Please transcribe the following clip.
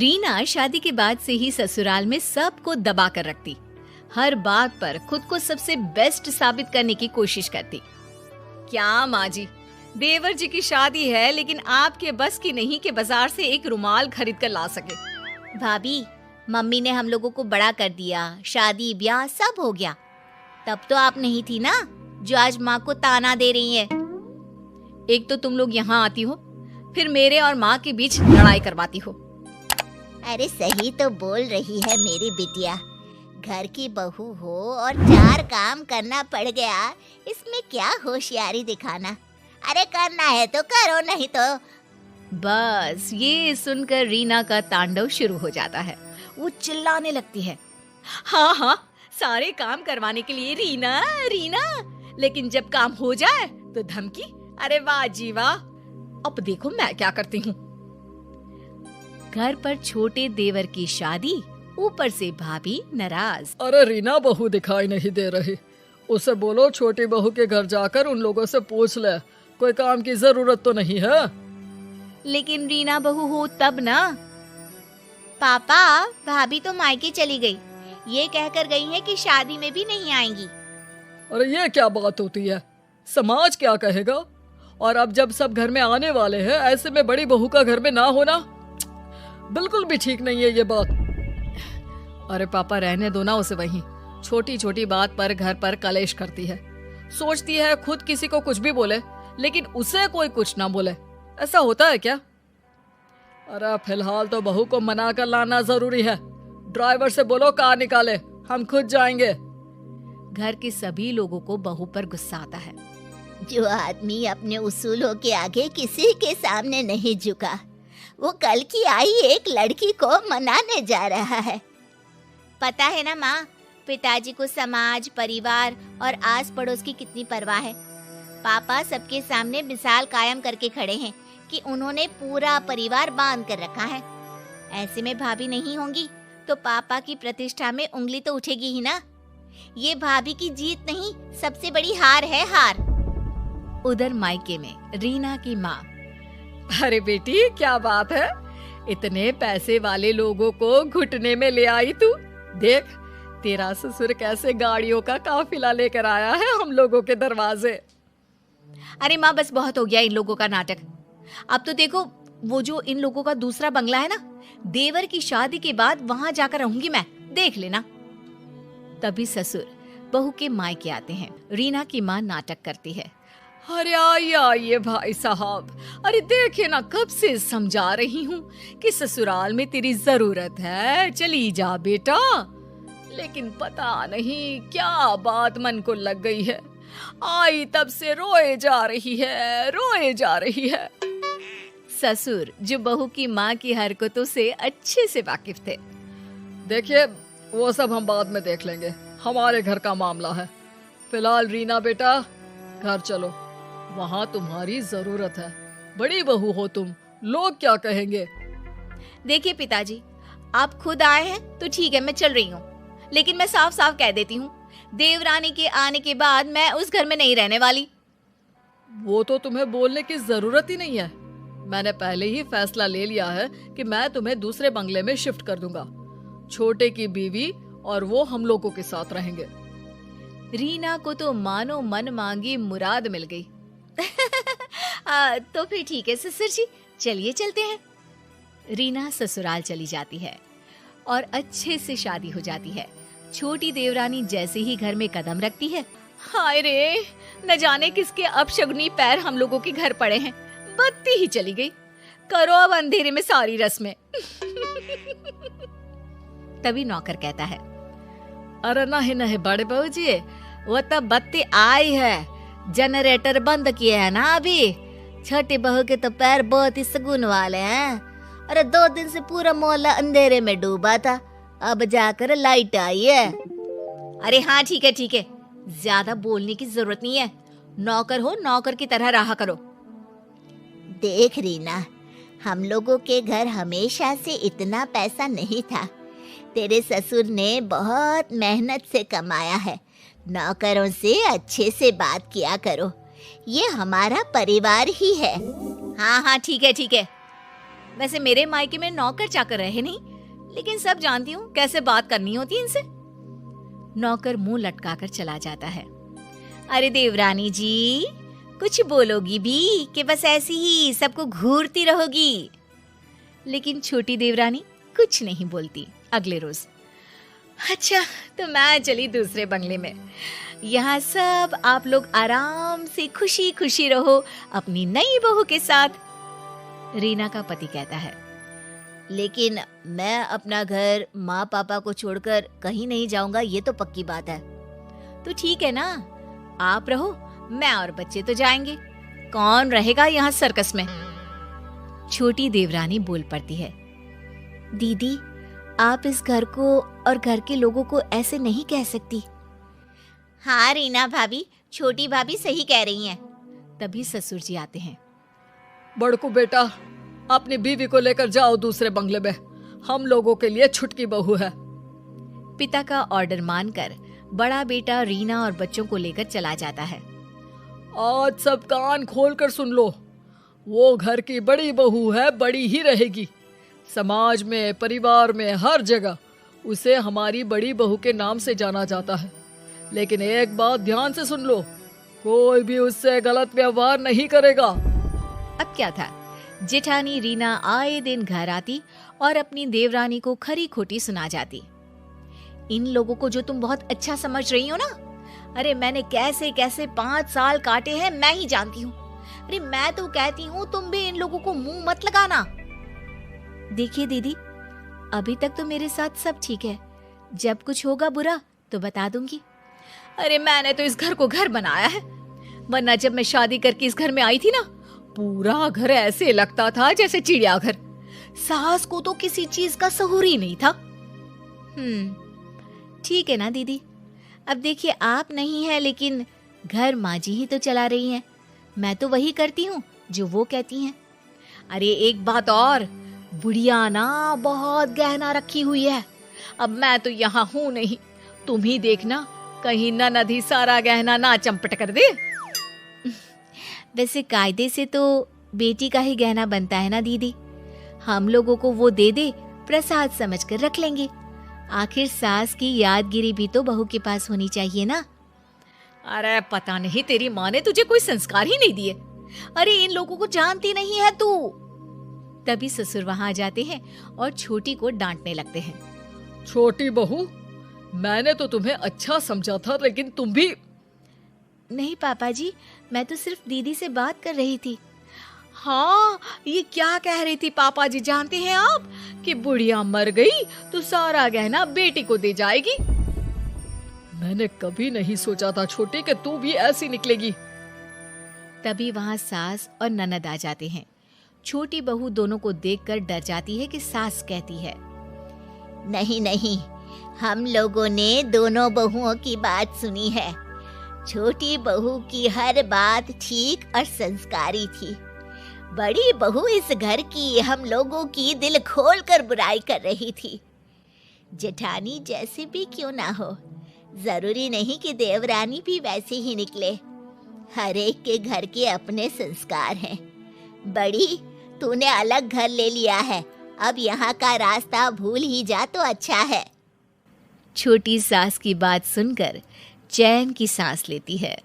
रीना शादी के बाद से ही ससुराल में सबको दबा कर रखती। हर बात पर खुद को सबसे बेस्ट साबित करने की कोशिश करती। क्या माँ जी, देवर जी की शादी है लेकिन आपके बस की नहीं कि बाजार से एक रुमाल खरीद कर ला सके। भाभी, मम्मी ने हम लोगों को बड़ा कर दिया, शादी ब्याह सब हो गया। तब तो आप नहीं थी ना जो आज माँ को ताना दे रही है। एक तो तुम लोग यहाँ आती हो, फिर मेरे और माँ के बीच लड़ाई करवाती हो। अरे सही तो बोल रही है मेरी बिटिया, घर की बहू हो और 4 काम करना पड़ गया, इसमें क्या होशियारी दिखाना। अरे करना है तो करो, नहीं तो। बस ये सुनकर रीना का तांडव शुरू हो जाता है। वो चिल्लाने लगती है, हाँ हाँ, सारे काम करवाने के लिए रीना रीना, लेकिन जब काम हो जाए तो धमकी। अरे वाह जी वाह, अब देखो मैं क्या करती हूँ। घर पर छोटे देवर की शादी, ऊपर से भाभी नाराज। अरे रीना बहू दिखाई नहीं दे रही, उसे बोलो छोटी बहू के घर जाकर उन लोगों से पूछ ले, कोई काम की जरूरत तो नहीं है। लेकिन रीना बहू हो तब ना। पापा, भाभी तो मायके चली गई, ये कहकर गई है कि शादी में भी नहीं आएंगी। अरे ये क्या बात होती है, समाज क्या कहेगा। और अब जब सब घर में आने वाले हैं, ऐसे में बड़ी बहू का घर में ना होना बिल्कुल भी ठीक नहीं है ये बात। अरे पापा रहने दो ना उसे, वहीं छोटी छोटी बात पर घर पर कलेश करती है। सोचती है खुद किसी को कुछ भी बोले लेकिन उसे कोई कुछ ना बोले। ऐसा होता है क्या? अरे फिलहाल तो बहू को मना कर लाना जरूरी है। ड्राइवर से बोलो कार निकाले, हम खुद जाएंगे। घर के सभी लोगों को बहू पर गुस्सा आता है। जो आदमी अपने उसूलों के आगे किसी के सामने नहीं झुका, वो कल की आई एक लड़की को मनाने जा रहा है। पता है ना माँ, पिताजी को समाज, परिवार और आस पड़ोस की कितनी परवाह है। पापा सबके सामने मिसाल कायम करके खड़े हैं कि उन्होंने पूरा परिवार बांध कर रखा है। ऐसे में भाभी नहीं होंगी तो पापा की प्रतिष्ठा में उंगली तो उठेगी ही ना। ये भाभी की जीत नहीं, सबसे बड़ी हार है, हार। उधर मायके में रीना की माँ, अरे बेटी क्या बात है, इतने पैसे वाले लोगों को घुटने में ले आई तू। देख तेरा ससुर कैसे गाड़ियों का काफिला लेकर आया है हम लोगों के दरवाजे। अरे माँ बस बहुत हो गया इन लोगों का नाटक। अब तो देखो वो जो इन लोगों का दूसरा बंगला है ना, देवर की शादी के बाद वहां जाकर रहूंगी मैं, देख लेना। तभी ससुर बहू के मायके आते हैं। रीना की माँ नाटक करती है, अरे आइए भाई साहब, अरे देखे ना कब से समझा रही हूँ कि ससुराल में तेरी जरूरत है, चली जा बेटा। लेकिन पता नहीं क्या बात मन को लग गई है, आई तब से रोए जा रही है। ससुर जो बहू की माँ की हरकतों से अच्छे से वाकिफ थे। देखिए वो सब हम बाद में देख लेंगे, हमारे घर का मामला है। फिलहाल रीना बेटा घर चलो, वहाँ तुम्हारी जरूरत है। बड़ी बहू हो तुम, लोग क्या कहेंगे। देखिए पिताजी, आप खुद आए हैं तो ठीक है, मैं चल रही हूँ, लेकिन मैं साफ साफ कह देती हूँ, देवरानी के आने के बाद मैं उस घर में नहीं रहने वाली। वो तो तुम्हें बोलने की जरूरत ही नहीं है। मैंने पहले ही फैसला ले लिया है कि मैं तुम्हें दूसरे बंगले में शिफ्ट कर दूंगा। छोटे की बीवी और वो हम लोगों के साथ रहेंगे। रीना को तो मानो मन मांगी मुराद मिल गई। तो फिर ठीक है ससुर जी, चलिए चलते हैं। रीना ससुराल चली जाती है और अच्छे से शादी हो जाती है। छोटी देवरानी जैसे ही घर में कदम रखती है, हाय रे, न जाने किसके अपशगुनी पैर हम लोगों के घर पड़े हैं। बत्ती ही चली गई, करो अब अंधेरे में सारी रस्में। तभी नौकर कहता है, अरे नहीं बड़े बहू जी, वो तो बत्ती आई है, जनरेटर बंद किए है ना अभी। छोटी बहू के तो पैर बहुत ही सगुन वाले हैं। अरे 2 दिन से पूरा मोहल्ला अंधेरे में डूबा था, अब जाकर लाइट आई है। अरे हाँ ठीक है, ज्यादा बोलने की जरूरत नहीं है। नौकर हो, नौकर की तरह रहा करो। देख रीना, हम लोगों के घर हमेशा से इतना पैसा नहीं था। तेरे ससुर ने बहुत मेहनत से कमाया है। नौकरों से अच्छे से बात किया करो, ये हमारा परिवार ही है। हाँ ठीक है। वैसे मेरे मायके में नौकर चाकर रहे नहीं, लेकिन सब जानती हूँ कैसे बात करनी होती है इनसे। नौकर मुंह लटकाकर चला जाता है। अरे देवरानी जी, कुछ बोलोगी भी कि बस ऐसी ही सबको घूरती रहोगी? लेकिन छोटी देवरानी कुछ नहीं बोलती। अगले रोज, अच्छा तो मैं चली दूसरे बंगले में। यहाँ सब आप लोग आराम से खुशी खुशी रहो अपनी नई बहू के साथ। रीना का पति कहता है, लेकिन मैं अपना घर माँ पापा को छोड़कर कहीं नहीं जाऊंगा, ये तो पक्की बात है। तो ठीक है ना, आप रहो, मैं और बच्चे तो जाएंगे। कौन रहेगा यहाँ सर्कस में? छोटी देवरानी बोल पड़ती है। दीदी, आप इस घर को और घर के लोगों को ऐसे नहीं कह सकती। हाँ रीना भाभी, छोटी भाभी सही कह रही हैं। तभी ससुर जी आते हैं। बड़कू बेटा, अपनी बीवी को लेकर जाओ दूसरे बंगले में, हम लोगों के लिए छुटकी बहू है। पिता का ऑर्डर मानकर बड़ा बेटा रीना और बच्चों को लेकर चला जाता है। आज सब कान खोलकर सुन लो, वो घर की बड़ी बहू है, बड़ी ही रहेगी। समाज में, परिवार में, हर जगह उसे हमारी बड़ी बहू के नाम से जाना जाता है। लेकिन एक बात ध्यान से सुन लो, कोई भी उससे गलत व्यवहार नहीं करेगा। अब क्या था, जेठानी रीना आए दिन घर आती और अपनी देवरानी को खरी खोटी सुना जाती। इन लोगों को जो तुम बहुत अच्छा समझ रही हो ना, अरे मैंने कैसे कैसे 5 साल काटे हैं मैं ही जानती हूँ। अरे मैं तो कहती हूँ तुम भी इन लोगों को मुंह मत लगाना। देखिए दीदी, अभी तक तो मेरे साथ सब ठीक है, जब कुछ होगा बुरा तो बता दूंगी। अरे मैंने तो इस घर को घर बनाया है, वरना जब मैं शादी करके इस घर में आई थी ना, पूरा घर ऐसे लगता था जैसे चिड़ियाघर। सास को तो किसी चीज का सहूर ही नहीं था। ठीक है ना दीदी, अब देखिए आप नहीं है, लेकिन घर माँ जी ही तो चला रही हैं। मैं तो वही करती हूँ जो वो कहती हैं। अरे एक बात और, बुढ़िया ना बहुत गहना रखी हुई है। अब मैं तो यहाँ हूँ नहीं, तुम ही देखना कहीं ननद ही सारा गहना ना चंपट कर दे। वैसे कायदे से तो बेटी का ही गहना बनता है ना दीदी, हम लोगों को वो दे दे, प्रसाद समझकर रख लेंगे। आखिर सास की यादगिरी भी तो बहू के पास होनी चाहिए ना। अरे पता नहीं तेरी माँ ने तुझे कोई संस्कार ही नहीं दिए। अरे इन लोगों को जानती नहीं है तू। तभी ससुर वहां आ जाते हैं और छोटी को डांटने लगते हैं। छोटी बहू, मैंने तो तुम्हें अच्छा समझा था, लेकिन तुम भी। नहीं पापा जी, मैं तो सिर्फ दीदी से बात कर रही थी। हाँ, ये क्या कह रही थी पापा जी जानते हैं आप, कि बुढ़िया मर गई तो सारा गहना बेटी को दे जाएगी। मैंने कभी नहीं सोचा था छोटी कि तू भी ऐसी निकलेगी। तभी वहां सास और ननद आ जाते हैं। छोटी बहू दोनों को देखकर डर जाती है कि सास कहती है, नहीं नहीं, हम लोगों ने दोनों बहुओं की बात सुनी है। छोटी बहू की हर बात ठीक और संस्कारी थी। बड़ी बहू इस घर की हम लोगों की दिल खोल कर बुराई कर रही थी। जेठानी जैसे भी क्यों ना हो, जरूरी नहीं कि देवरानी भी वैसे ही निकले। हर एक के घर के अपने संस्कार हैं। बड़ी, तूने अलग घर ले लिया है, अब यहाँ का रास्ता भूल ही जा तो अच्छा है। छोटी सास की बात सुनकर चैन की सांस लेती है।